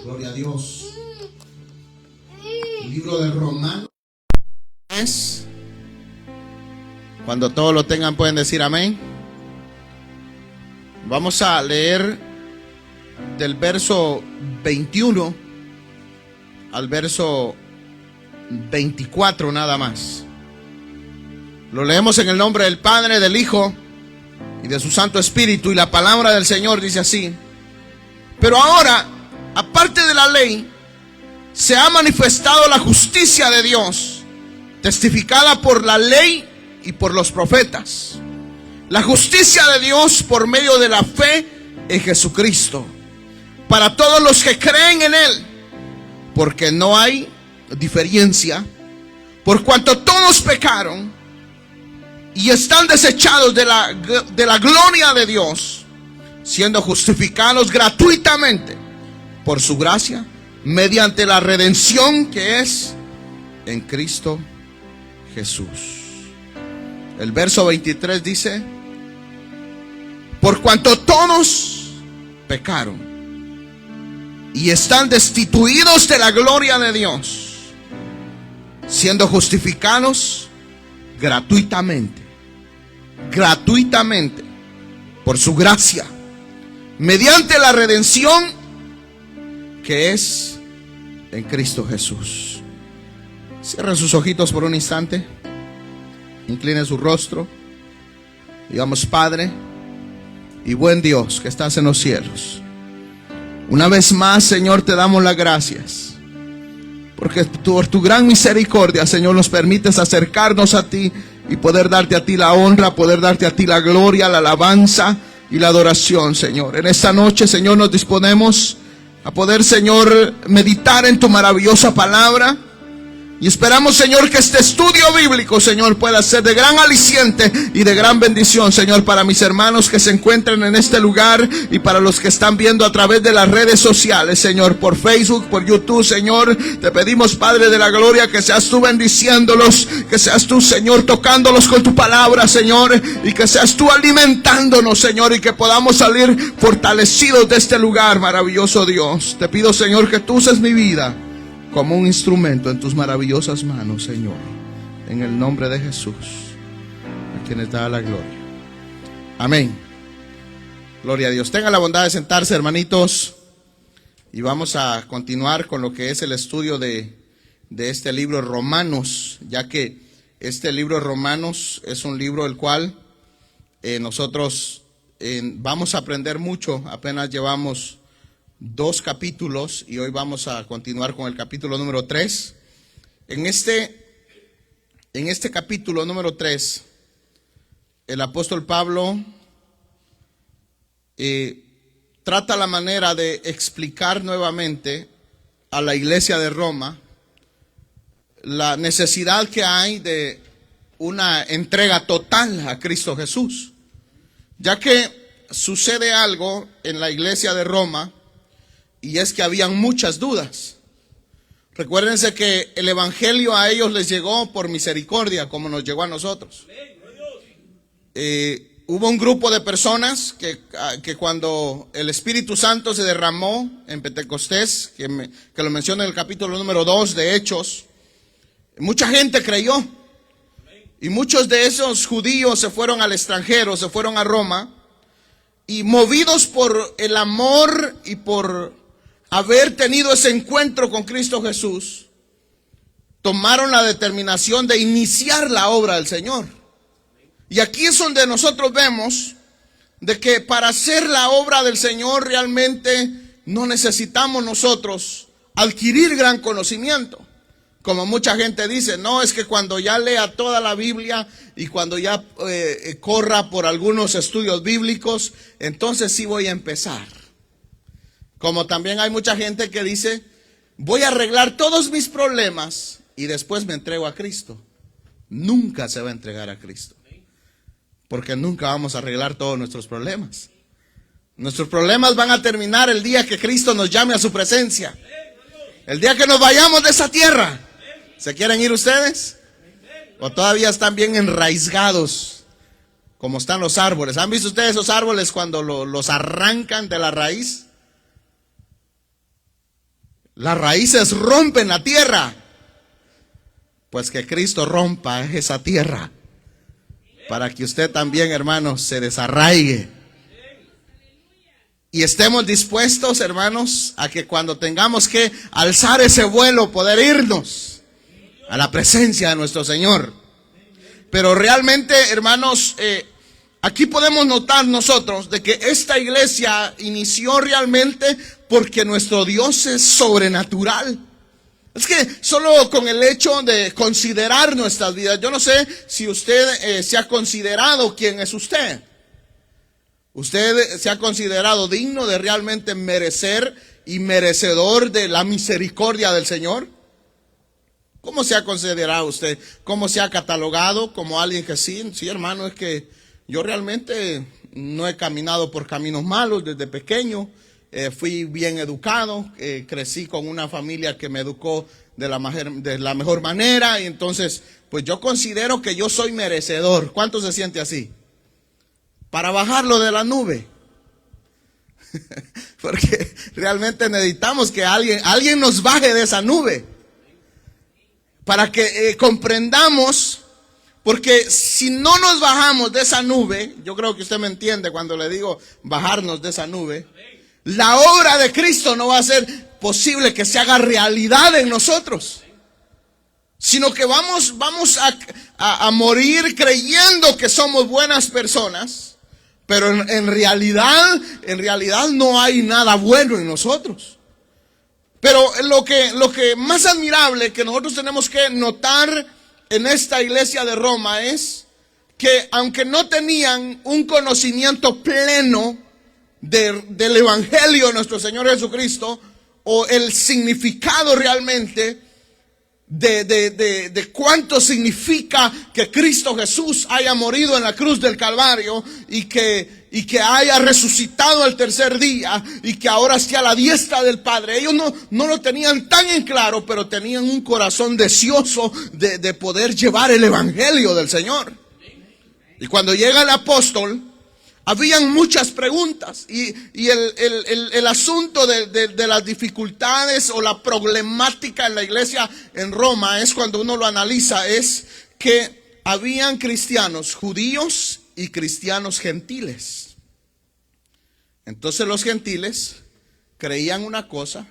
Gloria a Dios. El libro de Romanos. Cuando todos lo tengan pueden decir amén. Vamos a leer del verso 21 al verso 24 nada más. Lo leemos en el nombre del Padre, del Hijo y de su Santo Espíritu. Y la palabra del Señor dice así: pero ahora, aparte de la ley, se ha manifestado la justicia de Dios, testificada por la ley y por los profetas. La justicia de Dios por medio de la fe en Jesucristo, para todos los que creen en Él, porque no hay diferencia, por cuanto todos pecaron y están desechados de la gloria de Dios, siendo justificados gratuitamente por su gracia, mediante la redención que es en Cristo Jesús. El verso 23 dice: por cuanto todos pecaron y están destituidos de la gloria de Dios, siendo justificados gratuitamente por su gracia, mediante la redención que es en Cristo Jesús. Cierren sus ojitos por un instante, inclinen su rostro y digamos: Padre y buen Dios que estás en los cielos, una vez más, Señor, te damos las gracias, porque por tu gran misericordia, Señor, nos permites acercarnos a ti y poder darte a ti la honra, poder darte a ti la gloria, la alabanza y la adoración, Señor. En esta noche, Señor, nos disponemos a poder, Señor, meditar en tu maravillosa palabra. Y esperamos, Señor, que este estudio bíblico, Señor, pueda ser de gran aliciente y de gran bendición, Señor, para mis hermanos que se encuentran en este lugar y para los que están viendo a través de las redes sociales, Señor, por Facebook, por YouTube, Señor. Te pedimos, Padre de la gloria, que seas tú bendiciéndolos, que seas tú, Señor, tocándolos con tu palabra, Señor, y que seas tú alimentándonos, Señor, y que podamos salir fortalecidos de este lugar, maravilloso Dios. Te pido, Señor, que tú uses mi vida como un instrumento en tus maravillosas manos, Señor, en el nombre de Jesús, a quienes da la gloria. Amén. Gloria a Dios. Tengan la bondad de sentarse, hermanitos, y vamos a continuar con lo que es el estudio de este libro Romanos, ya que este libro Romanos es un libro el cual nosotros vamos a aprender mucho. Apenas llevamos 2 capítulos y hoy vamos a continuar con el capítulo número 3. En este capítulo número 3, el apóstol Pablo trata la manera de explicar nuevamente a la iglesia de Roma la necesidad que hay de una entrega total a Cristo Jesús, ya que sucede algo en la iglesia de Roma. Y es que habían muchas dudas. Recuérdense que el evangelio a ellos les llegó por misericordia, como nos llegó a nosotros. Hubo un grupo de personas que cuando el Espíritu Santo se derramó en Pentecostés, que lo menciona en el capítulo número 2 de Hechos, mucha gente creyó. Y muchos de esos judíos se fueron al extranjero, se fueron a Roma, y movidos por el amor y por haber tenido ese encuentro con Cristo Jesús, tomaron la determinación de iniciar la obra del Señor. Y aquí es donde nosotros vemos de que para hacer la obra del Señor realmente no necesitamos nosotros adquirir gran conocimiento. Como mucha gente dice, no, es que cuando ya lea toda la Biblia y cuando ya corra por algunos estudios bíblicos, entonces sí voy a empezar. Como también hay mucha gente que dice, voy a arreglar todos mis problemas y después me entrego a Cristo. Nunca se va a entregar a Cristo, porque nunca vamos a arreglar todos nuestros problemas. Nuestros problemas van a terminar el día que Cristo nos llame a su presencia. El día que nos vayamos de esa tierra. ¿Se quieren ir ustedes? ¿O todavía están bien enraizados como están los árboles? ¿Han visto ustedes esos árboles cuando los arrancan de la raíz? Las raíces rompen la tierra. Pues que Cristo rompa esa tierra para que usted también, hermanos, se desarraigue. Y estemos dispuestos, hermanos, a que cuando tengamos que alzar ese vuelo, poder irnos a la presencia de nuestro Señor. Pero realmente, hermanos, aquí podemos notar nosotros de que esta iglesia inició realmente porque nuestro Dios es sobrenatural. Es que solo con el hecho de considerar nuestras vidas, yo no sé si usted se ha considerado quién es usted. ¿Usted se ha considerado digno de realmente merecer y merecedor de la misericordia del Señor? ¿Cómo se ha considerado usted? ¿Cómo se ha catalogado como alguien que sí, hermano, es que yo realmente no he caminado por caminos malos desde pequeño? Fui bien educado, crecí con una familia que me educó de la mejor manera, y entonces pues yo considero que yo soy merecedor. ¿Cuánto se siente así? Para bajarlo de la nube. Porque realmente necesitamos que alguien nos baje de esa nube. Para que comprendamos, porque si no nos bajamos de esa nube, yo creo que usted me entiende cuando le digo bajarnos de esa nube, la obra de Cristo no va a ser posible que se haga realidad en nosotros. Sino que vamos a morir creyendo que somos buenas personas. Pero en realidad no hay nada bueno en nosotros. Pero lo que más admirable que nosotros tenemos que notar en esta iglesia de Roma es que aunque no tenían un conocimiento pleno del evangelio de nuestro Señor Jesucristo, o el significado realmente de cuánto significa que Cristo Jesús haya morido en la cruz del Calvario y que haya resucitado al tercer día y que ahora esté a la diestra del Padre. Ellos no lo tenían tan en claro, pero tenían un corazón deseoso de poder llevar el evangelio del Señor. Y cuando llega el apóstol, habían muchas preguntas y el asunto de las dificultades o la problemática en la iglesia en Roma es, cuando uno lo analiza, es que habían cristianos judíos y cristianos gentiles. Entonces los gentiles creían una cosa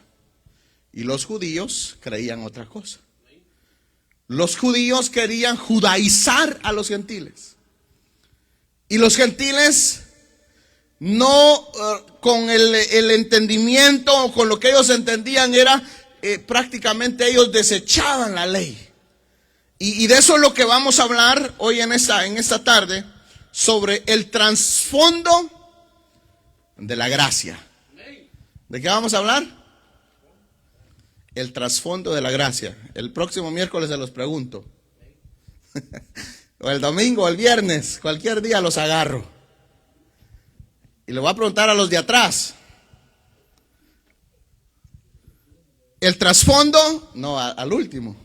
y los judíos creían otra cosa. Los judíos querían judaizar a los gentiles. Y los gentiles no con el entendimiento o con lo que ellos entendían era prácticamente ellos desechaban la ley. Y de eso es lo que vamos a hablar hoy en esta tarde, sobre el trasfondo de la gracia. ¿De qué vamos a hablar? El trasfondo de la gracia. El próximo miércoles se los pregunto. O el domingo o el viernes, cualquier día los agarro. Y le voy a preguntar a los de atrás. El trasfondo, no, al último.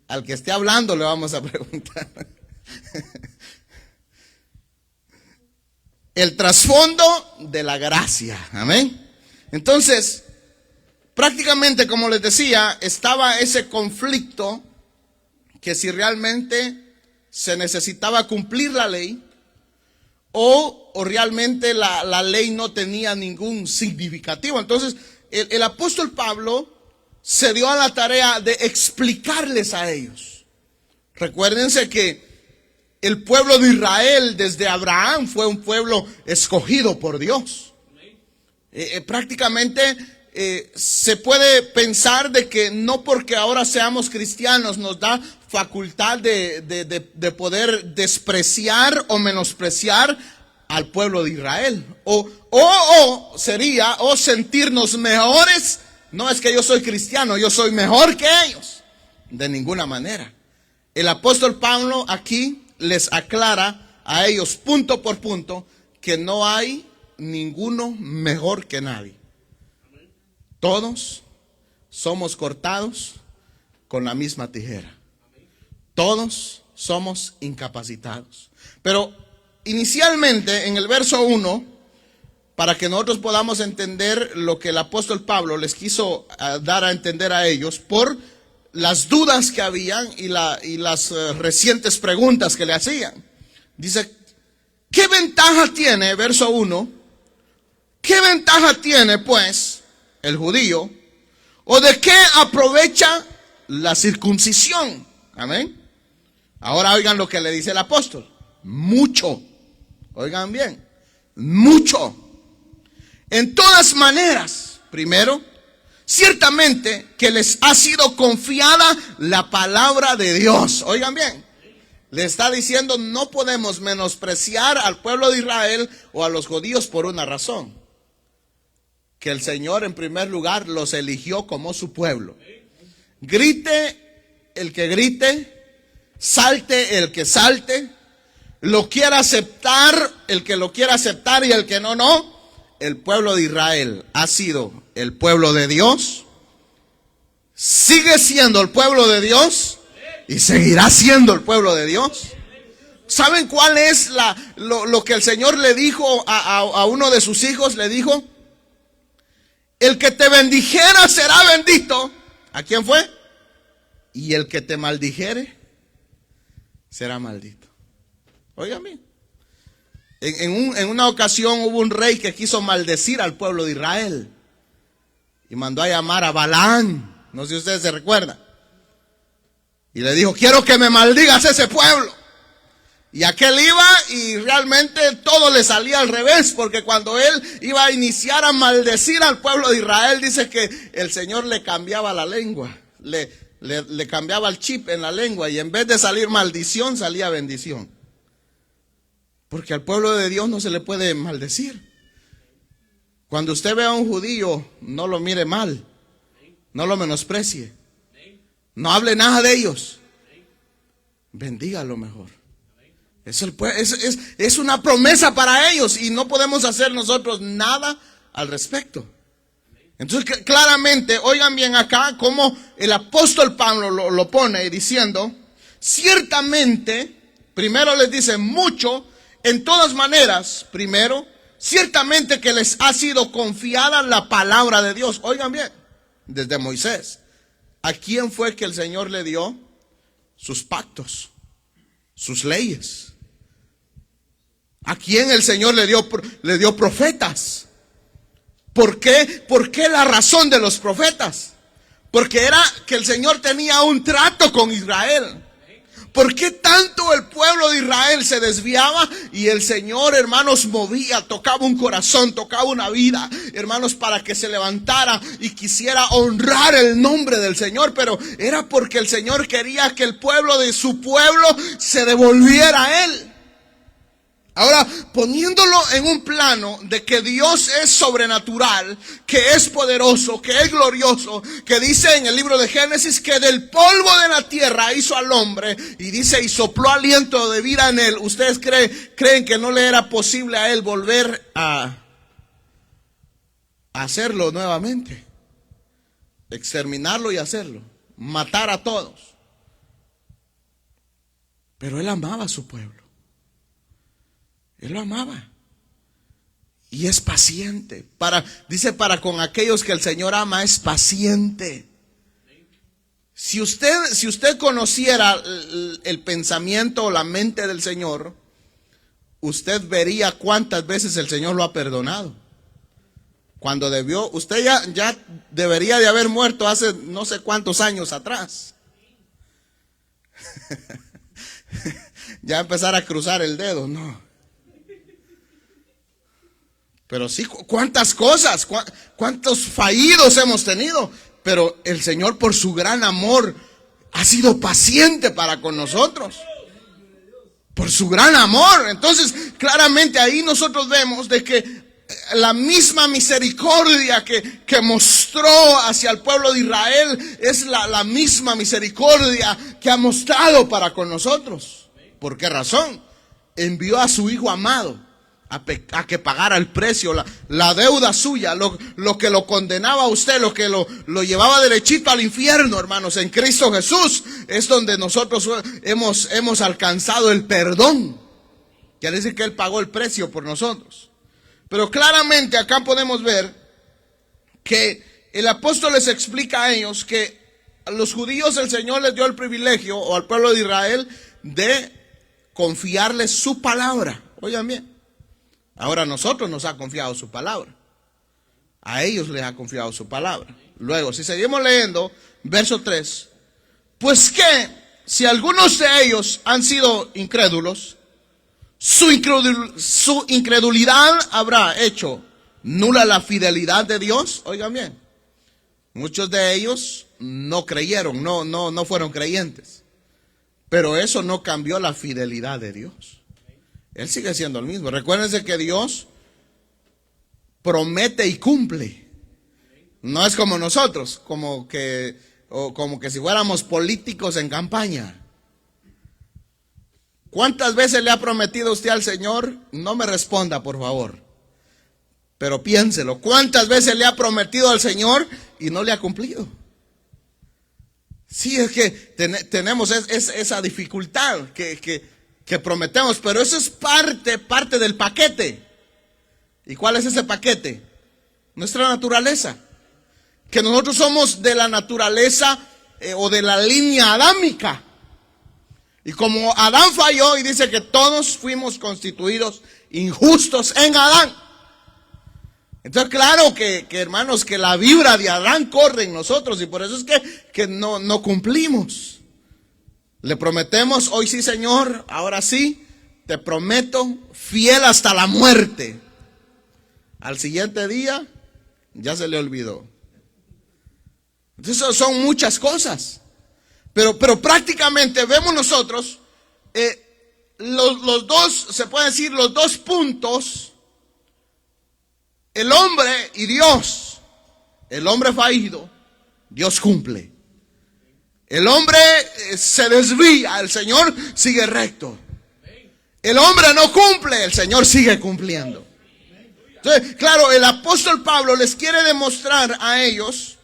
Al que esté hablando le vamos a preguntar. El trasfondo de la gracia. Amén. Entonces, prácticamente, como les decía, estaba ese conflicto que si realmente se necesitaba cumplir la ley o realmente la ley no tenía ningún significativo. Entonces el apóstol Pablo se dio a la tarea de explicarles a ellos. Recuérdense que el pueblo de Israel desde Abraham fue un pueblo escogido por Dios. Prácticamente se puede pensar de que no porque ahora seamos cristianos nos da facultad de poder despreciar o menospreciar al pueblo de Israel, o sentirnos mejores. No es que yo soy cristiano, yo soy mejor que ellos. De ninguna manera. El apóstol Pablo aquí les aclara a ellos punto por punto que no hay ninguno mejor que nadie. Todos somos cortados con la misma tijera. Todos somos incapacitados. Pero inicialmente en el verso 1, para que nosotros podamos entender lo que el apóstol Pablo les quiso dar a entender a ellos por las dudas que habían y las recientes preguntas que le hacían. Dice, ¿qué ventaja tiene, verso 1, qué ventaja tiene pues el judío, o de qué aprovecha la circuncisión? Amén. Ahora oigan lo que le dice el apóstol. Mucho. Oigan bien. Mucho. En todas maneras, primero, ciertamente que les ha sido confiada la palabra de Dios. Oigan bien. Le está diciendo, no podemos menospreciar al pueblo de Israel o a los judíos por una razón. Que el Señor en primer lugar los eligió como su pueblo. Grite el que grite, salte el que salte, lo quiera aceptar el que lo quiera aceptar y el que no, no. El pueblo de Israel ha sido el pueblo de Dios, sigue siendo el pueblo de Dios y seguirá siendo el pueblo de Dios. ¿Saben cuál es lo que el Señor le dijo a uno de sus hijos? Le dijo, el que te bendijera será bendito. ¿A quién fue? Y el que te maldijere será maldito. Óigame. En una ocasión hubo un rey que quiso maldecir al pueblo de Israel y mandó a llamar a Balaam. No sé si ustedes se recuerdan. Y le dijo, quiero que me maldigas ese pueblo. Y aquel iba y realmente todo le salía al revés, porque cuando él iba a iniciar a maldecir al pueblo de Israel, dice que el Señor le cambiaba la lengua, le cambiaba el chip en la lengua, y en vez de salir maldición, salía bendición. Porque al pueblo de Dios no se le puede maldecir. Cuando usted ve a un judío, no lo mire mal, no lo menosprecie, no hable nada de ellos, bendígalo mejor. Es una promesa para ellos y no podemos hacer nosotros nada al respecto. Entonces claramente, oigan bien acá como el apóstol Pablo lo pone diciendo, ciertamente, primero les dice mucho, en todas maneras, primero, ciertamente que les ha sido confiada la palabra de Dios. Oigan bien, desde Moisés, ¿a quién fue que el Señor le dio sus pactos, sus leyes? ¿A quién el Señor le dio profetas? ¿Por qué? ¿Por qué la razón de los profetas? Porque era que el Señor tenía un trato con Israel. ¿Por qué tanto el pueblo de Israel se desviaba y el Señor, hermanos, movía, tocaba un corazón, tocaba una vida, hermanos, para que se levantara y quisiera honrar el nombre del Señor? Pero era porque el Señor quería que el pueblo de su pueblo se devolviera a Él. Ahora, poniéndolo en un plano de que Dios es sobrenatural, que es poderoso, que es glorioso, que dice en el libro de Génesis que del polvo de la tierra hizo al hombre, y dice y sopló aliento de vida en él. ¿Ustedes creen que no le era posible a él volver a hacerlo nuevamente? Exterminarlo y hacerlo, matar a todos. Pero él amaba a su pueblo. Él lo amaba. Y es paciente. Dice, para con aquellos que el Señor ama, es paciente. Si usted conociera el pensamiento o la mente del Señor, usted vería cuántas veces el Señor lo ha perdonado. Cuando usted ya debería de haber muerto hace no sé cuántos años atrás. Ya empezar a cruzar el dedo, no. Pero sí, cuántas cosas, cuántos fallidos hemos tenido. Pero el Señor, por su gran amor, ha sido paciente para con nosotros. Por su gran amor. Entonces, claramente ahí nosotros vemos de que la misma misericordia que mostró hacia el pueblo de Israel es la misma misericordia que ha mostrado para con nosotros. ¿Por qué razón? Envió a su Hijo amado a que pagara el precio, la deuda suya, lo que lo condenaba a usted, lo que lo llevaba derechito al infierno, hermanos. En Cristo Jesús es donde nosotros hemos alcanzado el perdón. Quiere decir que Él pagó el precio por nosotros. Pero claramente acá podemos ver que el apóstol les explica a ellos que a los judíos el Señor les dio el privilegio, o al pueblo de Israel, de confiarles su palabra. Oigan bien, ahora a nosotros nos ha confiado su palabra. A ellos les ha confiado su palabra. Luego, si seguimos leyendo, verso 3. Pues que, si algunos de ellos han sido incrédulos, su incredulidad habrá hecho nula la fidelidad de Dios. Oigan bien, muchos de ellos no creyeron, no fueron creyentes. Pero eso no cambió la fidelidad de Dios. Él sigue siendo el mismo. Recuérdense que Dios promete y cumple. No es como nosotros, como que si fuéramos políticos en campaña. ¿Cuántas veces le ha prometido usted al Señor? No me responda, por favor, pero piénselo. ¿Cuántas veces le ha prometido al Señor y no le ha cumplido? Sí, es que tenemos esa dificultad que prometemos, pero eso es parte del paquete. ¿Y cuál es ese paquete? Nuestra naturaleza. Que nosotros somos de la naturaleza o de la línea adámica. Y como Adán falló, y dice que todos fuimos constituidos injustos en Adán. Entonces, claro que hermanos, que la vibra de Adán corre en nosotros, y por eso es que no cumplimos. Le prometemos, hoy sí, Señor, ahora sí, te prometo, fiel hasta la muerte. Al siguiente día, ya se le olvidó. Entonces, son muchas cosas. Pero prácticamente vemos nosotros los dos, se puede decir, los dos puntos: el hombre y Dios. El hombre fallido, Dios cumple. El hombre se desvía, el Señor sigue recto. El hombre no cumple, el Señor sigue cumpliendo. Entonces, claro, el apóstol Pablo les quiere demostrar a ellos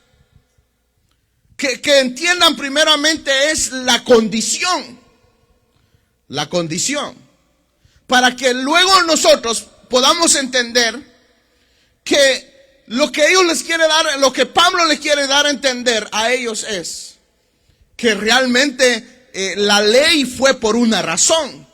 que entiendan primeramente es la condición. La condición. Para que luego nosotros podamos entender que lo que ellos les quiere dar, lo que Pablo les quiere dar a entender a ellos es que realmente la ley fue por una razón.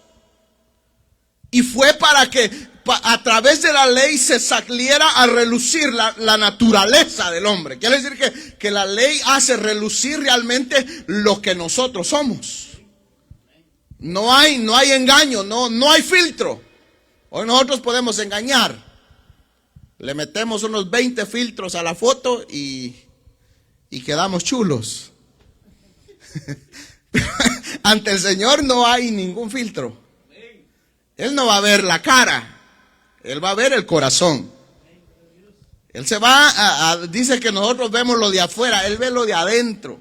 Y fue para que a través de la ley se saliera a relucir la naturaleza del hombre. Quiere decir que la ley hace relucir realmente lo que nosotros somos. No hay engaño, no hay filtro. Hoy nosotros podemos engañar. Le metemos unos 20 filtros a la foto y quedamos chulos. Ante el Señor no hay ningún filtro. Él no va a ver la cara. Él va a ver el corazón. Él se va dice que nosotros vemos lo de afuera, Él ve lo de adentro.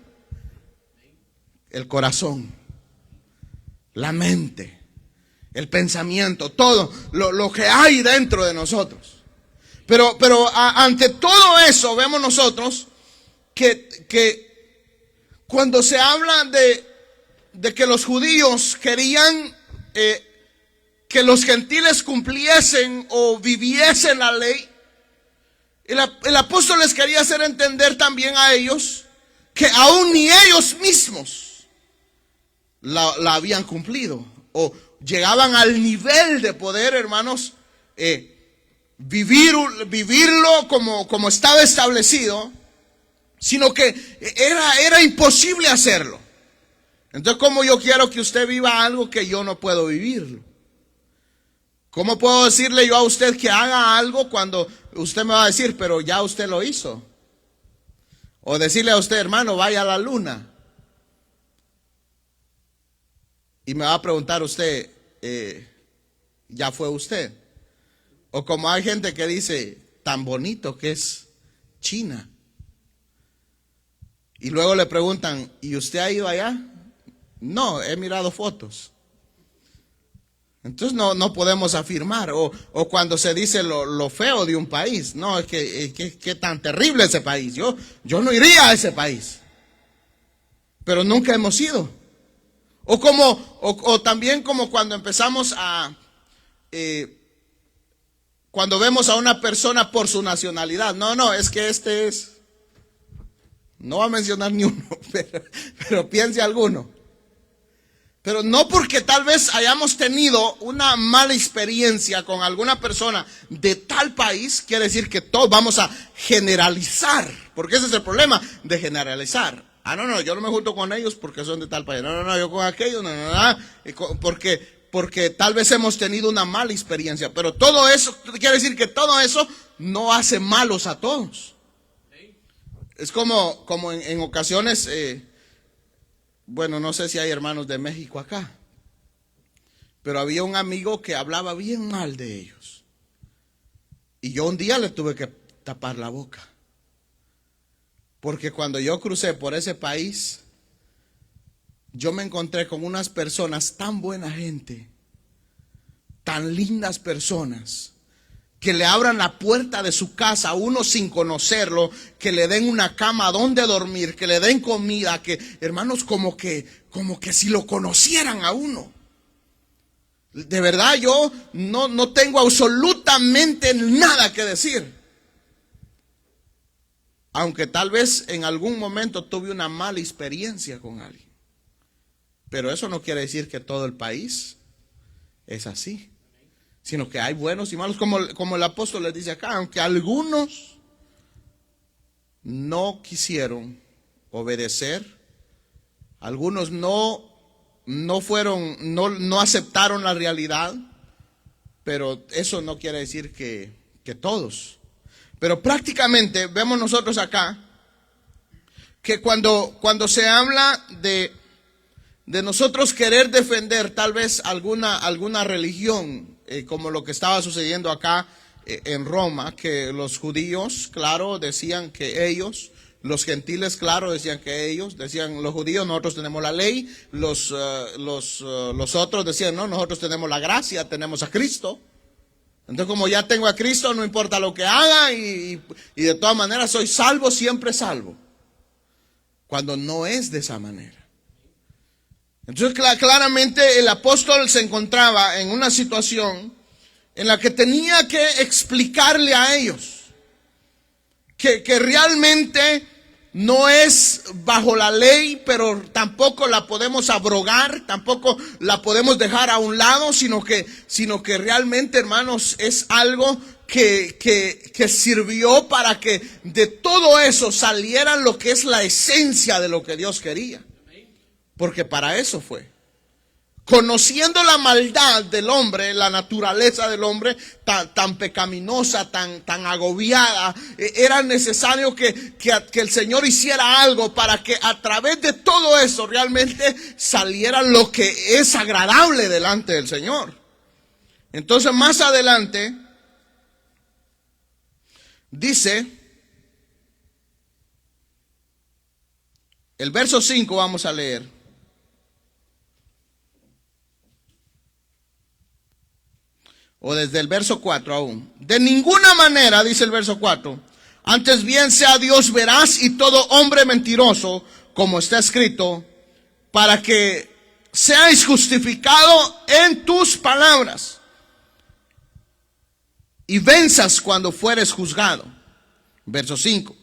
El corazón, la mente, el pensamiento, todo lo que hay dentro de nosotros. Pero ante todo eso vemos nosotros que cuando se habla de que los judíos querían que los gentiles cumpliesen o viviesen la ley, el apóstol les quería hacer entender también a ellos que aún ni ellos mismos la habían cumplido o llegaban al nivel de poder, hermanos, vivirlo como estaba establecido, sino que era imposible hacerlo. Entonces, ¿cómo yo quiero que usted viva algo que yo no puedo vivirlo? ¿Cómo puedo decirle yo a usted que haga algo cuando usted me va a decir, pero ya usted lo hizo? O decirle a usted, hermano, vaya a la luna. Y me va a preguntar usted, ¿ya fue usted? O como hay gente que dice, tan bonito que es China. Y luego le preguntan, ¿y usted ha ido allá? No, he mirado fotos. Entonces no podemos afirmar. O cuando se dice lo feo de un país. No, es que tan terrible ese país. Yo no iría a ese país. Pero nunca hemos ido. O también como cuando empezamos cuando vemos a una persona por su nacionalidad. No, es que este es, no va a mencionar ni uno, pero piense alguno. Pero no porque tal vez hayamos tenido una mala experiencia con alguna persona de tal país, quiere decir que todos vamos a generalizar. Porque ese es el problema de generalizar. No, yo no me junto con ellos porque son de tal país. No, yo con aquellos, no. Porque tal vez hemos tenido una mala experiencia. Pero todo eso, quiere decir que todo eso no hace malos a todos. Es como en ocasiones... bueno, no sé si hay hermanos de México acá, pero había un amigo que hablaba bien mal de ellos. Y yo un día le tuve que tapar la boca. Porque cuando yo crucé por ese país, yo me encontré con unas personas tan buena gente, tan lindas personas, que le abran la puerta de su casa a uno sin conocerlo, que le den una cama donde dormir, que le den comida, que hermanos como que si lo conocieran a uno. De verdad yo no tengo absolutamente nada que decir. Aunque tal vez en algún momento tuve una mala experiencia con alguien. Pero eso no quiere decir que todo el país es así. Sino que hay buenos y malos, como el apóstol les dice acá, aunque algunos no quisieron obedecer, algunos no aceptaron la realidad, pero eso no quiere decir que todos. Pero prácticamente vemos nosotros acá que cuando se habla de nosotros querer defender tal vez alguna religión, como lo que estaba sucediendo acá en Roma, que los judíos, claro, decían que ellos, los gentiles, claro, decían que ellos, decían los judíos, nosotros tenemos la ley, los otros decían, no, nosotros tenemos la gracia, tenemos a Cristo. Entonces, como ya tengo a Cristo, no importa lo que haga y de todas maneras soy salvo, siempre salvo. Cuando no es de esa manera. Entonces claramente el apóstol se encontraba en una situación en la que tenía que explicarle a ellos que realmente no es bajo la ley, pero tampoco la podemos abrogar, tampoco la podemos dejar a un lado, sino que realmente, hermanos, es algo que sirvió para que de todo eso saliera lo que es la esencia de lo que Dios quería. Porque para eso fue. Conociendo la maldad del hombre, la naturaleza del hombre tan pecaminosa, tan agobiada, era necesario que el Señor hiciera algo para que a través de todo eso realmente saliera lo que es agradable delante del Señor. Entonces más adelante dice, el verso 5 vamos a leer. O desde el verso 4 aún. De ninguna manera, dice el verso 4, antes bien sea Dios veraz y todo hombre mentiroso, como está escrito, para que seáis justificado en tus palabras y venzas cuando fueres juzgado. Verso 5.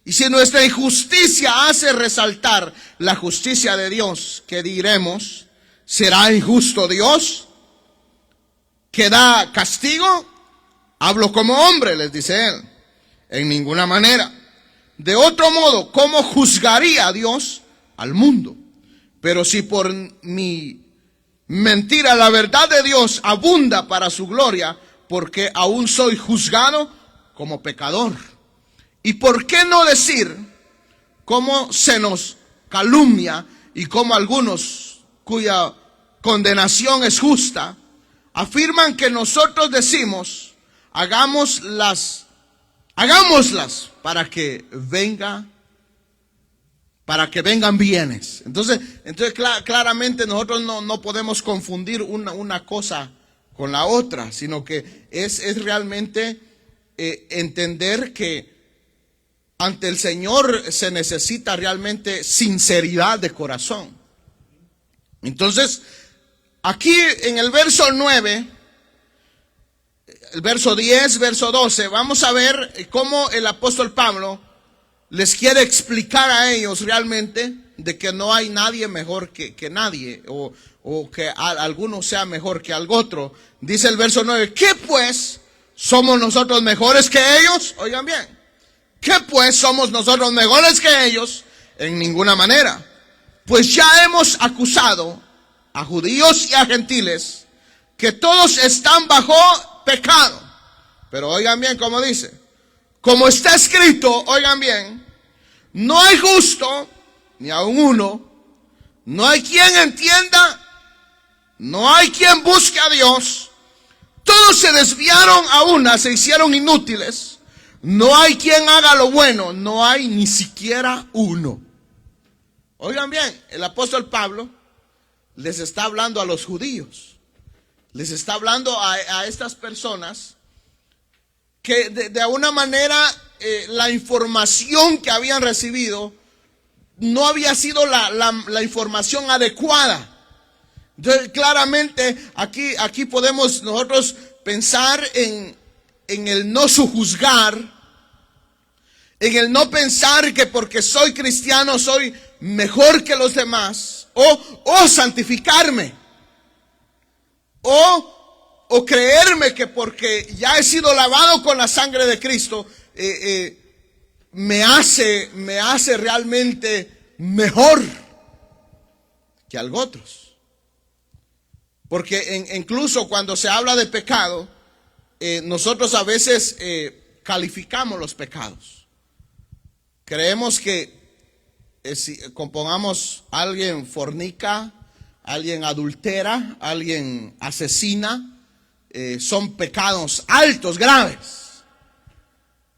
Y si nuestra injusticia hace resaltar la justicia de Dios, ¿qué diremos? ¿Será injusto Dios que da castigo? Hablo como hombre, les dice él. En ninguna manera. De otro modo, ¿cómo juzgaría Dios al mundo? Pero si por mi mentira la verdad de Dios abunda para su gloria, porque aún soy juzgado como pecador. ¿Y por qué no decir cómo se nos calumnia y cómo algunos cuya condenación es justa afirman que nosotros decimos, hagámoslas para que vengan bienes? Entonces claramente nosotros no podemos confundir una cosa con la otra, sino que es realmente entender que ante el Señor se necesita realmente sinceridad de corazón. Entonces, aquí en el verso 9, el verso 10, verso 12, vamos a ver cómo el apóstol Pablo les quiere explicar a ellos realmente de que no hay nadie mejor que nadie, o que alguno sea mejor que algo otro. Dice el verso 9, ¿qué pues? ¿Somos nosotros mejores que ellos? Oigan bien, ¿qué pues somos nosotros mejores que ellos? En ninguna manera. Pues ya hemos acusado a judíos y a gentiles que todos están bajo pecado. Pero oigan bien cómo dice. Como está escrito, oigan bien, no hay justo, ni aun uno, no hay quien entienda, no hay quien busque a Dios. Todos se desviaron a una, se hicieron inútiles. No hay quien haga lo bueno, no hay ni siquiera uno. Oigan bien, el apóstol Pablo les está hablando a los judíos. Les está hablando a estas personas que de alguna manera la información que habían recibido no había sido la información adecuada. Entonces, claramente aquí podemos nosotros pensar en el no sojuzgar, en el no pensar que porque soy cristiano soy mejor que los demás, o santificarme, o creerme que porque ya he sido lavado con la sangre de Cristo me hace realmente mejor que algo otros. Porque incluso cuando se habla de pecado, nosotros a veces calificamos los pecados. Creemos que si compongamos, alguien fornica, alguien adultera, alguien asesina, son pecados altos, graves.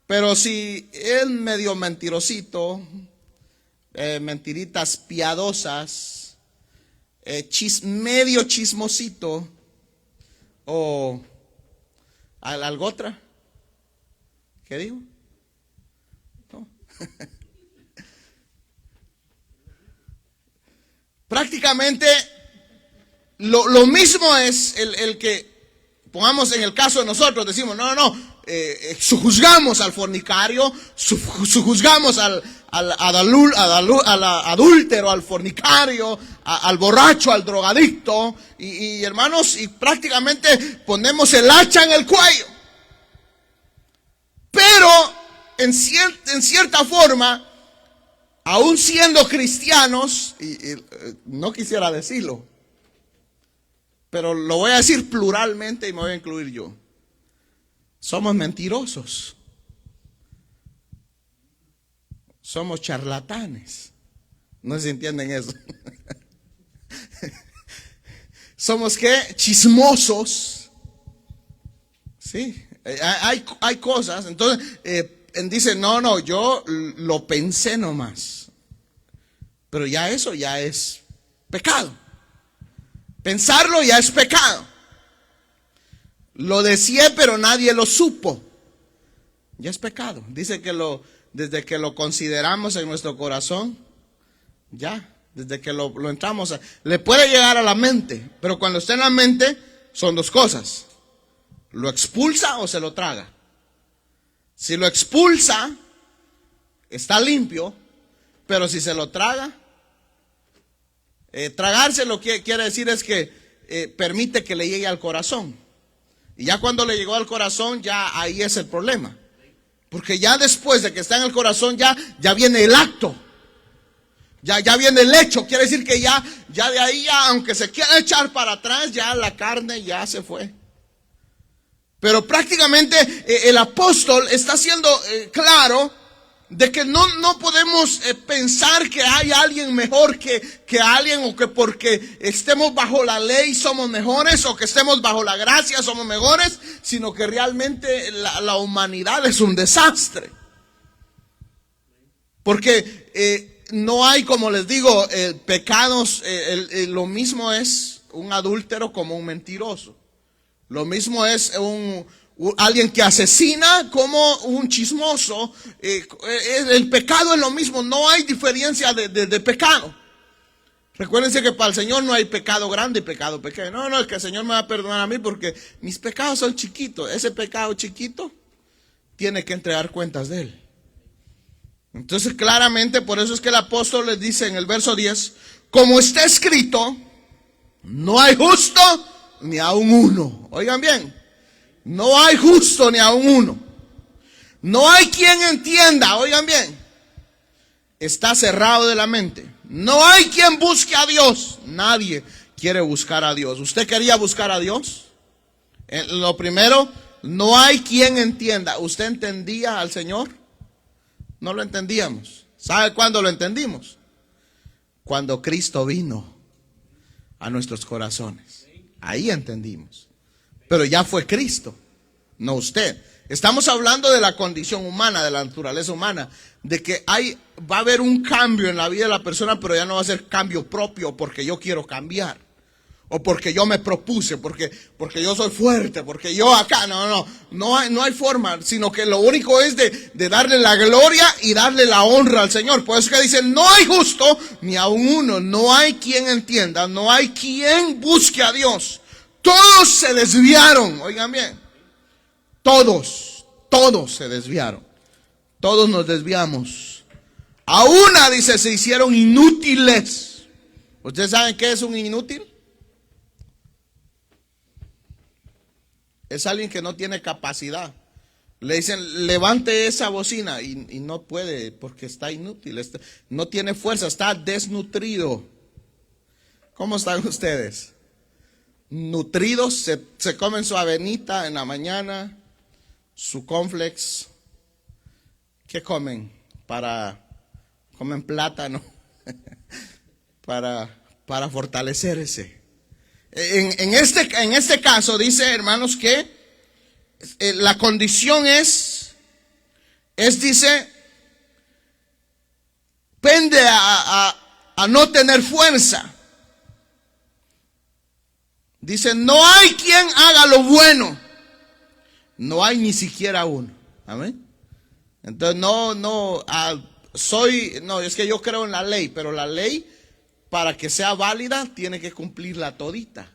Pero si es medio mentirosito, mentiritas piadosas, medio chismosito, o algo otra, ¿qué digo? No. Prácticamente lo mismo es el que, pongamos en el caso de nosotros, decimos, sojuzgamos al fornicario, sojuzgamos al adúltero, al fornicario, al borracho, al drogadicto, y hermanos, y prácticamente ponemos el hacha en el cuello. Pero en cierta forma, aún siendo cristianos, y no quisiera decirlo, pero lo voy a decir pluralmente y me voy a incluir yo, somos mentirosos, somos charlatanes. No sé si entienden eso. Somos ¿qué? Chismosos. Sí, hay cosas. Entonces dice, no, yo lo pensé nomás. Pero ya eso ya es pecado. Pensarlo ya es pecado. Lo deseé, pero nadie lo supo. Ya es pecado. Dice que desde que lo consideramos en nuestro corazón, ya, desde que lo entramos, le puede llegar a la mente, pero cuando está en la mente, son dos cosas: lo expulsa o se lo traga. Si lo expulsa, está limpio, pero si se lo traga, tragarse lo que quiere decir es que permite que le llegue al corazón. Y ya cuando le llegó al corazón, ya ahí es el problema. Porque ya después de que está en el corazón, ya viene el acto. Ya viene el hecho. Quiere decir que ya de ahí, aunque se quiera echar para atrás, ya la carne ya se fue. Pero prácticamente el apóstol está siendo claro de que no podemos pensar que hay alguien mejor que alguien, o que porque estemos bajo la ley somos mejores, o que estemos bajo la gracia somos mejores, sino que realmente la humanidad es un desastre. Porque no hay, como les digo, pecados, lo mismo es un adúltero como un mentiroso. Lo mismo es alguien que asesina como un chismoso. El pecado es lo mismo, no hay diferencia de pecado. Recuérdense que para el Señor no hay pecado grande y pecado pequeño. No, no, es que el Señor me va a perdonar a mí porque mis pecados son chiquitos. Ese pecado chiquito tiene que entregar cuentas de él. Entonces claramente por eso es que el apóstol les dice en el verso 10, como está escrito, no hay justo ni aun uno. Oigan bien, no hay justo ni aun uno. No hay quien entienda, oigan bien, está cerrado de la mente. No hay quien busque a Dios. Nadie quiere buscar a Dios. ¿Usted quería buscar a Dios? Lo primero, no hay quien entienda. ¿Usted entendía al Señor? No lo entendíamos. ¿Sabe cuándo lo entendimos? Cuando Cristo vino a nuestros corazones. Ahí entendimos. Pero ya fue Cristo, no usted. Estamos hablando de la condición humana, de la naturaleza humana, de que va a haber un cambio en la vida de la persona, pero ya no va a ser cambio propio porque yo quiero cambiar, o porque yo me propuse, porque yo soy fuerte, porque yo acá, no hay forma, sino que lo único es de darle la gloria y darle la honra al Señor. Por eso que dicen, no hay justo ni aun uno, no hay quien entienda, no hay quien busque a Dios. Todos se desviaron, oigan bien, todos se desviaron, todos nos desviamos. A una, dice, se hicieron inútiles. ¿Ustedes saben qué es un inútil? Es alguien que no tiene capacidad. Le dicen, levante esa bocina y no puede porque está inútil, no tiene fuerza, está desnutrido. ¿Cómo están ustedes? Nutridos, se comen su avenita en la mañana, su cornflakes. ¿Qué comen? Comen plátano para fortalecerse. En este caso dice, hermanos, que la condición es dice, pende a no tener fuerza. Dice, no hay quien haga lo bueno. No hay ni siquiera uno. Amén. Entonces es que yo creo en la ley, pero la ley, para que sea válida, tiene que cumplirla todita.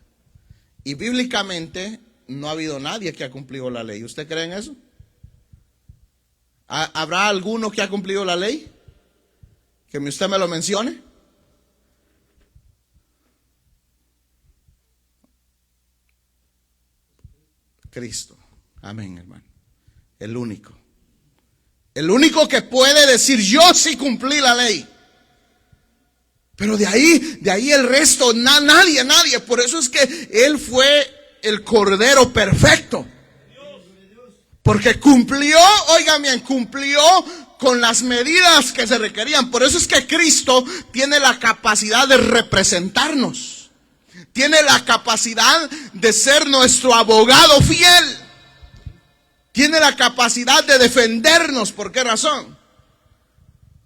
Y bíblicamente no ha habido nadie que ha cumplido la ley. ¿Usted cree en eso? ¿Habrá alguno que ha cumplido la ley? Que usted me lo mencione. Cristo. Amén, hermano. El único. El único que puede decir, yo sí cumplí la ley. Pero de ahí el resto, nadie. Por eso es que Él fue el Cordero perfecto. Porque cumplió, oigan bien, cumplió con las medidas que se requerían. Por eso es que Cristo tiene la capacidad de representarnos. Tiene la capacidad de ser nuestro abogado fiel. Tiene la capacidad de defendernos. ¿Por qué razón?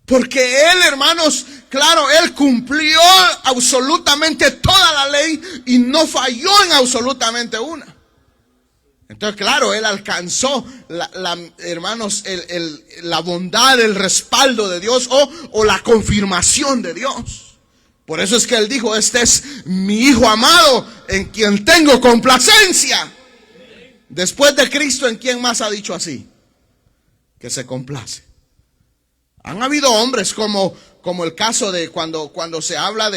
Porque Él, hermanos, claro, Él cumplió absolutamente toda la ley y no falló en absolutamente una. Entonces, claro, Él alcanzó, hermanos, la bondad, el respaldo de Dios o la confirmación de Dios. Por eso es que Él dijo, este es mi Hijo amado en quien tengo complacencia. Después de Cristo, ¿en quién más ha dicho así? Que se complace. Han habido hombres como el caso de cuando se habla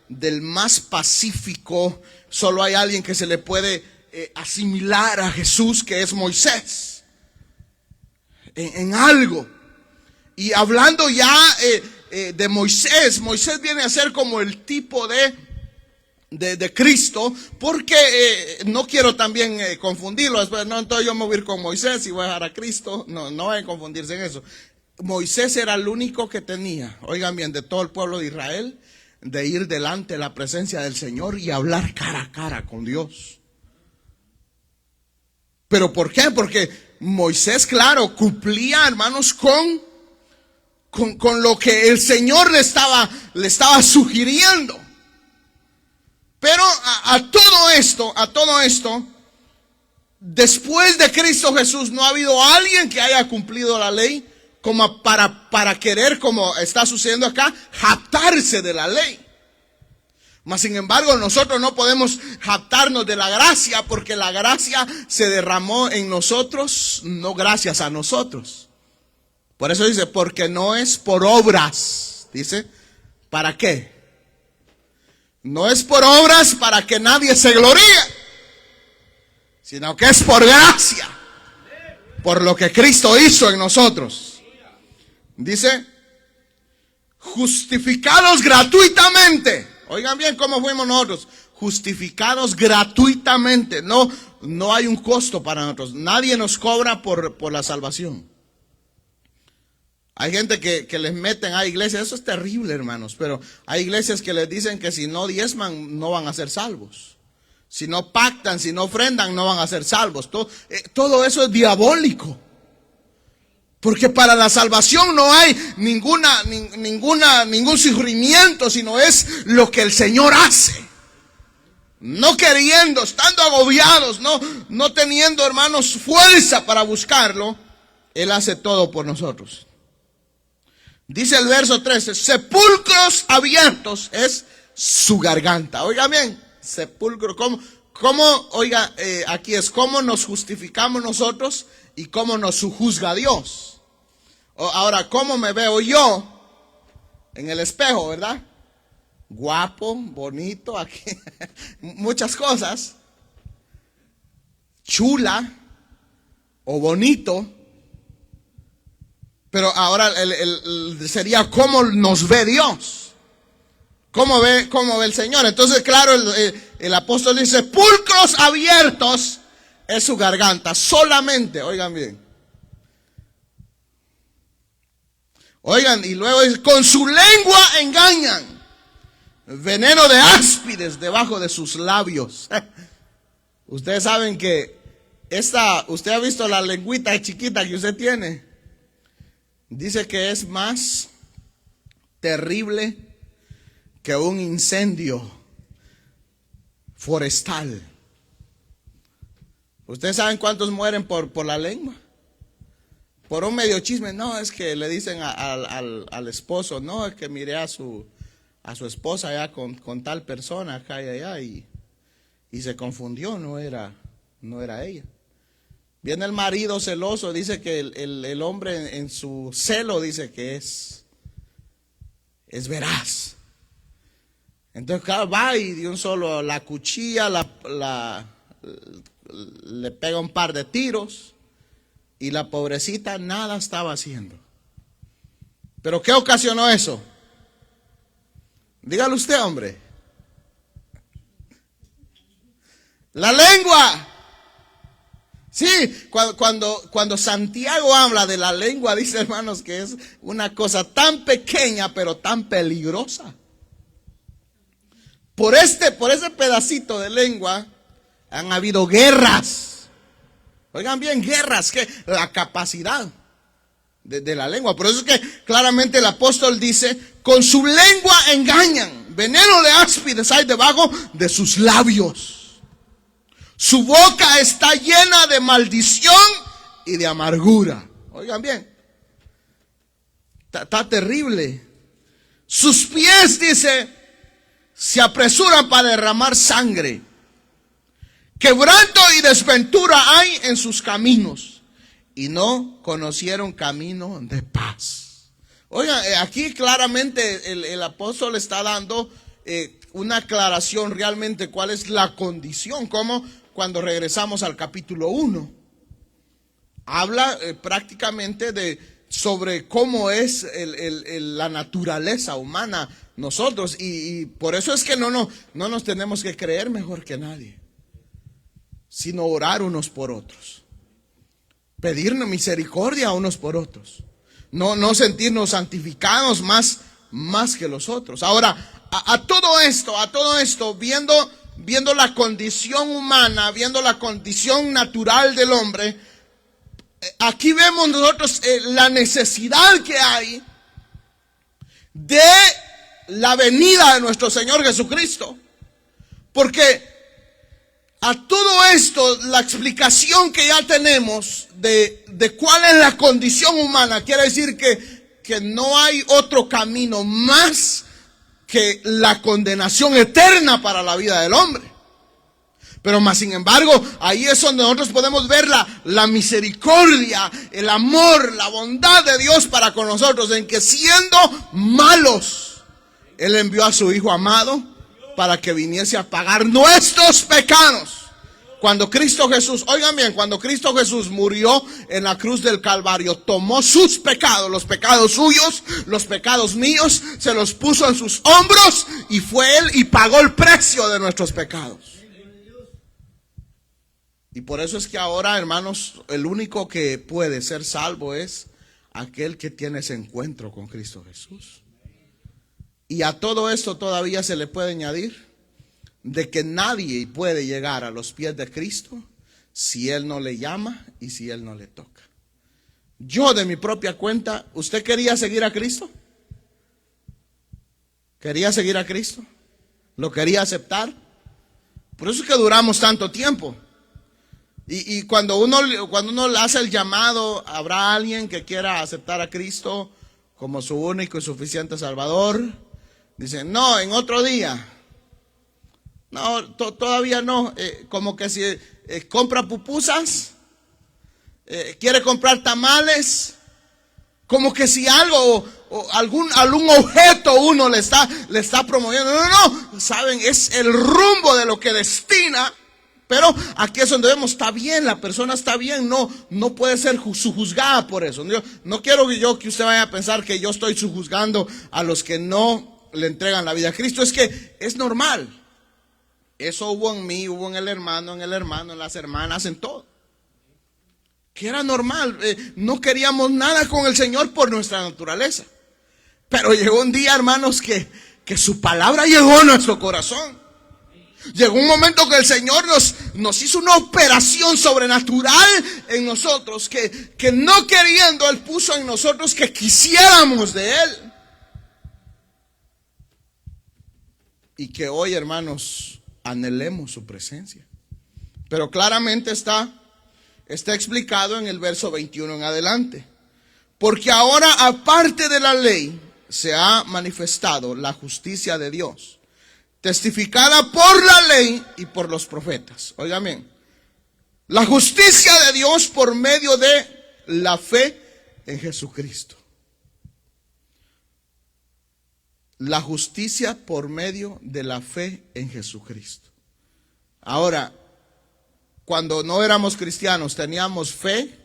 del más pacífico, solo hay alguien que se le puede asimilar a Jesús, que es Moisés. En algo. Y hablando ya de Moisés viene a ser como el tipo de Cristo, porque no quiero también confundirlo. No, entonces yo me voy a ir con Moisés y voy a dejar a Cristo. No vayan a confundirse en eso. Moisés era el único que tenía, oigan bien, de todo el pueblo de Israel, de ir delante de la presencia del Señor y hablar cara a cara con Dios. ¿Pero por qué? Porque Moisés, claro, cumplía, hermanos, con lo que el Señor le estaba sugiriendo. Pero a todo esto, después de Cristo Jesús, no ha habido alguien que haya cumplido la ley como para querer, como está sucediendo acá, jactarse de la ley. Mas sin embargo nosotros no podemos jactarnos de la gracia, porque la gracia se derramó en nosotros, no gracias a nosotros. Por eso dice, porque no es por obras. Dice, ¿para qué? No es por obras para que nadie se gloríe, sino que es por gracia, por lo que Cristo hizo en nosotros. Dice, justificados gratuitamente. Oigan bien cómo fuimos nosotros, justificados gratuitamente. No hay un costo para nosotros. Nadie nos cobra por la salvación. Hay gente que les meten a iglesias, eso es terrible, hermanos, pero hay iglesias que les dicen que si no diezman no van a ser salvos. Si no pactan, si no ofrendan, no van a ser salvos. Todo eso es diabólico. Porque para la salvación no hay ningún sufrimiento, sino es lo que el Señor hace. No queriendo, estando agobiados, no teniendo, hermanos, fuerza para buscarlo, Él hace todo por nosotros. Dice el verso 13, sepulcros abiertos es su garganta. Oiga bien, sepulcro, oiga, aquí es cómo nos justificamos nosotros y cómo nos juzga Dios. Ahora, ¿cómo me veo yo en el espejo, verdad? Guapo, bonito, aquí, muchas cosas. Chula o bonito. Pero ahora sería cómo nos ve Dios. ¿Cómo ve el Señor? Entonces, claro, el apóstol dice, sepulcros abiertos es su garganta. Solamente, oigan bien. Oigan, y luego dice, con su lengua engañan. Veneno de áspides debajo de sus labios. Ustedes saben que usted ha visto la lengüita chiquita que usted tiene. Dice que es más terrible que un incendio forestal. ¿Ustedes saben cuántos mueren por la lengua? Por un medio chisme. No, es que le dicen al esposo, no, es que miré a su esposa allá con tal persona acá y allá y se confundió, no era ella. Viene el marido celoso, dice que el hombre en su celo dice que es veraz. Entonces, claro, va y de un solo la cuchilla, le pega un par de tiros y la pobrecita nada estaba haciendo. ¿Pero qué ocasionó eso? Dígalo usted, hombre. La lengua. Sí, cuando Santiago habla de la lengua, dice, hermanos, que es una cosa tan pequeña pero tan peligrosa. Por ese pedacito de lengua han habido guerras. Oigan bien, guerras, que la capacidad de la lengua. Por eso es que claramente el apóstol dice, con su lengua engañan, veneno de áspides hay debajo de sus labios. Su boca está llena de maldición y de amargura. Oigan bien, está terrible. Sus pies, dice, se apresuran para derramar sangre. Quebranto y desventura hay en sus caminos, y no conocieron camino de paz. Oigan, aquí claramente el apóstol está dando una aclaración realmente cuál es la condición, como cuando regresamos al capítulo 1. Habla prácticamente sobre cómo es la naturaleza humana nosotros, y por eso es que no nos tenemos que creer mejor que nadie, sino orar unos por otros, pedirnos misericordia unos por otros, no sentirnos santificados más que los otros. Ahora, a todo esto, viendo la condición humana, viendo la condición natural del hombre, aquí vemos nosotros la necesidad que hay de la venida de nuestro Señor Jesucristo. Porque a todo esto, la explicación que ya tenemos de cuál es la condición humana, quiere decir que no hay otro camino más que la condenación eterna para la vida del hombre. Pero más sin embargo, ahí es donde nosotros podemos ver la misericordia, el amor, la bondad de Dios para con nosotros, en que siendo malos, Él envió a su Hijo amado para que viniese a pagar nuestros pecados. Cuando Cristo Jesús, oigan bien, cuando Cristo Jesús murió en la cruz del Calvario, tomó sus pecados, los pecados suyos, los pecados míos, se los puso en sus hombros y fue Él y pagó el precio de nuestros pecados. Y por eso es que ahora, hermanos, el único que puede ser salvo es aquel que tiene ese encuentro con Cristo Jesús. Y a todo esto todavía se le puede añadir de que nadie puede llegar a los pies de Cristo si Él no le llama y si Él no le toca. Yo de mi propia cuenta, ¿usted quería seguir a Cristo? ¿Quería seguir a Cristo? ¿Lo quería aceptar? Por eso es que duramos tanto tiempo. Y cuando uno le hace el llamado, habrá alguien que quiera aceptar a Cristo como su único y suficiente Salvador. Dice, no, en otro día. No, todavía no. Como que si compra pupusas, quiere comprar tamales, como que si algo o algún objeto uno le está promoviendo. No, saben, es el rumbo de lo que destina. Pero aquí es donde vemos, está bien, la persona está bien, no puede ser sujuzgada por eso. No quiero que usted vaya a pensar que yo estoy sujuzgando a los que no le entregan la vida a Cristo. Es que es normal. Eso hubo en mí, hubo en el hermano, en las hermanas, en todo. Que era normal. No queríamos nada con el Señor por nuestra naturaleza. Pero llegó un día, hermanos, que su palabra llegó a nuestro corazón. Llegó un momento que el Señor nos hizo una operación sobrenatural en nosotros, que no queriendo Él puso en nosotros que quisiéramos de Él. Y que hoy, hermanos, anhelemos su presencia. Pero claramente está explicado en el verso 21 en adelante. Porque ahora, aparte de la ley, se ha manifestado la justicia de Dios, testificada por la ley y por los profetas. Oigan bien, la justicia de Dios por medio de la fe en Jesucristo. La justicia por medio de la fe en Jesucristo. Ahora, cuando no éramos cristianos, ¿teníamos fe?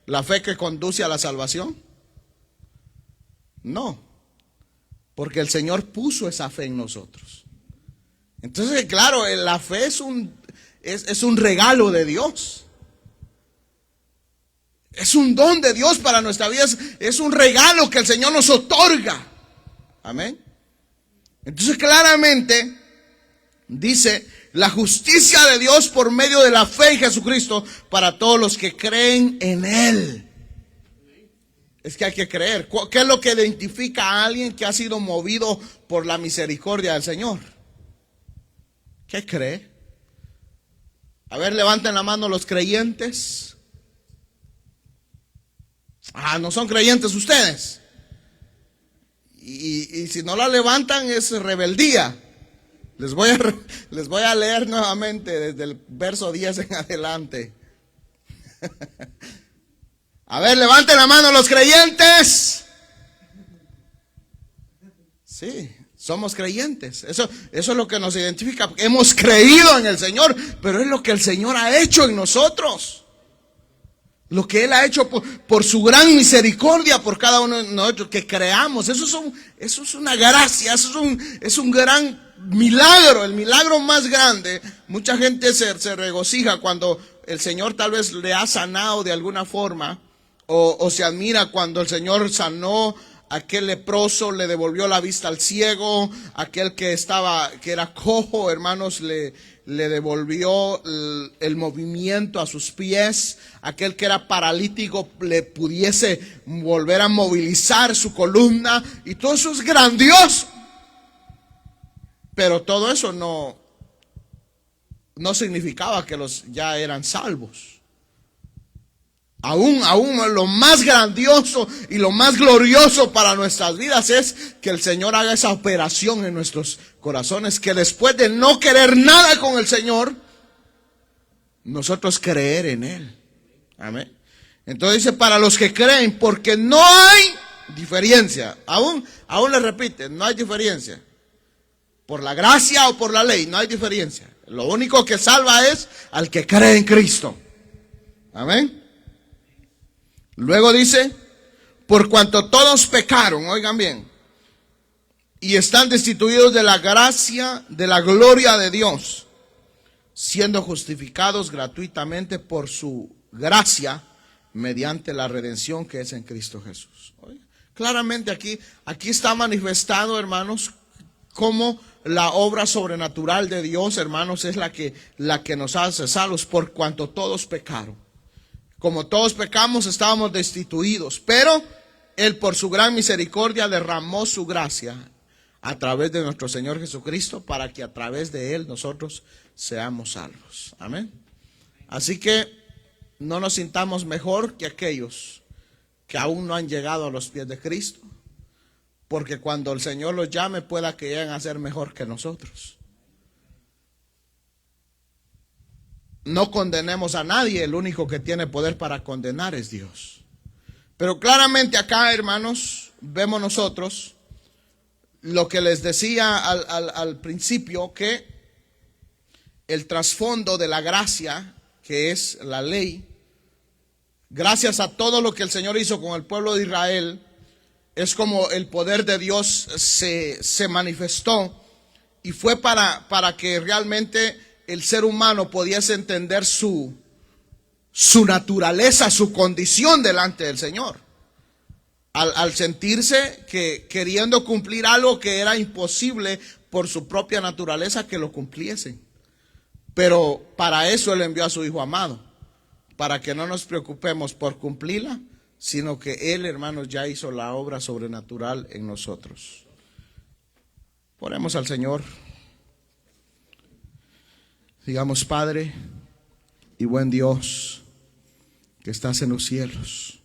¿La fe que conduce a la salvación? No, porque el Señor puso esa fe en nosotros. Entonces, claro, la fe es un regalo de Dios. Es un don de Dios para nuestra vida. Es un regalo que el Señor nos otorga. Amén. Entonces, claramente dice la justicia de Dios por medio de la fe en Jesucristo para todos los que creen en Él. Es que hay que creer. ¿Qué es lo que identifica a alguien que ha sido movido por la misericordia del Señor? ¿Qué cree? A ver, levanten la mano los creyentes. No son creyentes ustedes. Y si no la levantan es rebeldía. Les voy a leer nuevamente desde el verso 10 en adelante. A ver, levanten la mano los creyentes. Sí, somos creyentes. Eso es lo que nos identifica. Hemos creído en el Señor, pero es lo que el Señor ha hecho en nosotros. Lo que Él ha hecho por su gran misericordia por cada uno de nosotros, que creamos. Eso es una gracia, es un gran milagro, el milagro más grande. Mucha gente se regocija cuando el Señor tal vez le ha sanado de alguna forma, o se admira cuando el Señor sanó a aquel leproso, le devolvió la vista al ciego, aquel que era cojo, hermanos, le devolvió el movimiento a sus pies, aquel que era paralítico le pudiese volver a movilizar su columna, y todo eso es grandioso. Pero todo eso no significaba que los ya eran salvos. Aún lo más grandioso y lo más glorioso para nuestras vidas es que el Señor haga esa operación en nuestros corazones, que después de no querer nada con el Señor, nosotros creer en Él. Amén. Entonces dice, para los que creen, porque no hay diferencia. Aún le repite, no hay diferencia. Por la gracia o por la ley, no hay diferencia. Lo único que salva es al que cree en Cristo. Amén. Luego dice, por cuanto todos pecaron, oigan bien, y están destituidos de la gracia, de la gloria de Dios, siendo justificados gratuitamente por su gracia, mediante la redención que es en Cristo Jesús. Oigan, claramente aquí está manifestado, hermanos, cómo la obra sobrenatural de Dios, hermanos, es la que nos hace salvos, por cuanto todos pecaron. Como todos pecamos, estábamos destituidos, pero Él por su gran misericordia derramó su gracia a través de nuestro Señor Jesucristo, para que a través de Él nosotros seamos salvos. Amén. Así que no nos sintamos mejor que aquellos que aún no han llegado a los pies de Cristo, porque cuando el Señor los llame, pueda que lleguen a ser mejor que nosotros. No condenemos a nadie, el único que tiene poder para condenar es Dios. Pero claramente acá, hermanos, vemos nosotros lo que les decía al principio, que el trasfondo de la gracia, que es la ley, gracias a todo lo que el Señor hizo con el pueblo de Israel, es como el poder de Dios se manifestó, y fue para que realmente el ser humano pudiese entender su naturaleza, su condición delante del Señor. Al sentirse que queriendo cumplir algo que era imposible por su propia naturaleza que lo cumpliesen. Pero para eso Él envió a su Hijo amado, para que no nos preocupemos por cumplirla, sino que Él, hermanos, ya hizo la obra sobrenatural en nosotros. Oremos al Señor. Digamos, Padre y buen Dios que estás en los cielos,